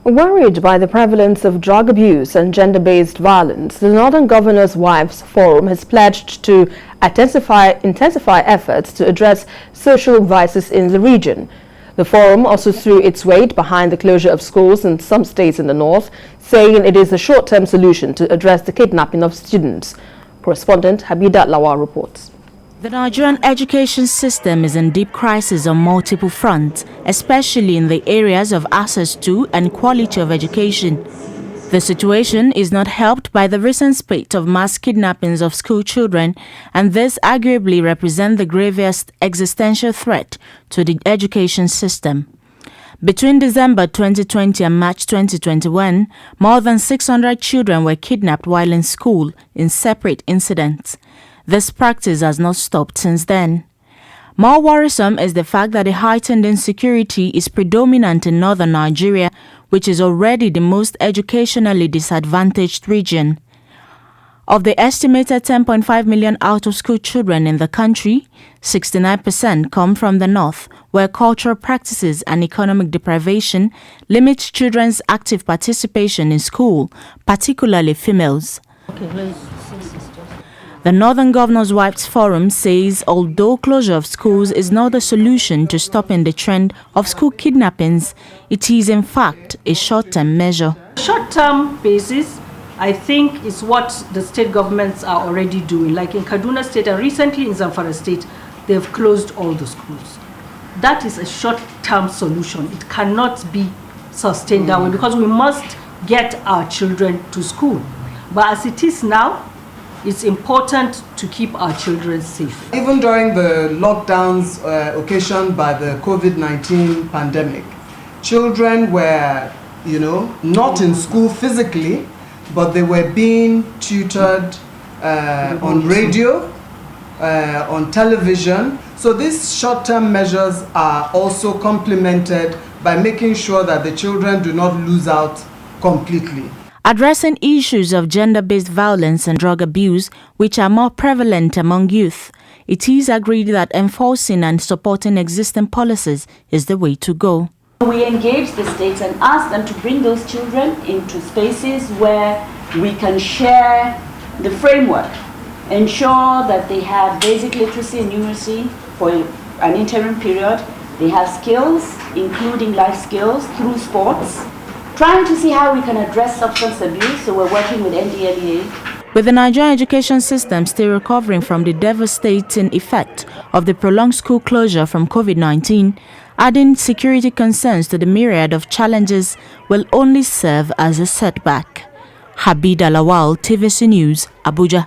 Worried by the prevalence of drug abuse and gender-based violence, the Northern Governors' Wives Forum has pledged to intensify efforts to address social vices in the region. The forum also threw its weight behind the closure of schools in some states in the north, saying it is a short-term solution to address the kidnapping of students. Correspondent Habida Lawal reports. The Nigerian education system is in deep crisis on multiple fronts, especially in the areas of access to and quality of education. The situation is not helped by the recent spate of mass kidnappings of school children, and this arguably represents the gravest existential threat to the education system. Between December 2020 and March 2021, more than 600 children were kidnapped while in school in separate incidents. This practice has not stopped since then. More worrisome is the fact that the heightened insecurity is predominant in northern Nigeria, which is already the most educationally disadvantaged region. Of the estimated 10.5 million out-of-school children in the country, 69% come from the north, where cultural practices and economic deprivation limit children's active participation in school, particularly females. The Northern Governors' Wives Forum says although closure of schools is not a solution to stopping the trend of school kidnappings, it is in fact a short-term measure. Short-term basis, I think, is what the state governments are already doing. Like in Kaduna State and recently in Zamfara State, they've closed all the schools. That is a short-term solution. It cannot be sustained that way because we must get our children to school. But as it is now, it's important to keep our children safe. Even during the lockdowns occasioned by the COVID-19 pandemic, children were, not in school physically, but they were being tutored on radio, on television. So these short-term measures are also complemented by making sure that the children do not lose out completely. Addressing issues of gender-based violence and drug abuse, which are more prevalent among youth, it is agreed that enforcing and supporting existing policies is the way to go. We engage the states and ask them to bring those children into spaces where we can share the framework, ensure that they have basic literacy and numeracy for an interim period. They have skills, including life skills, through sports. Trying to see how we can address substance abuse, so we're working with NDLEA. With the Nigerian education system still recovering from the devastating effect of the prolonged school closure from COVID-19, adding security concerns to the myriad of challenges will only serve as a setback. Habida Lawal, TVC News, Abuja.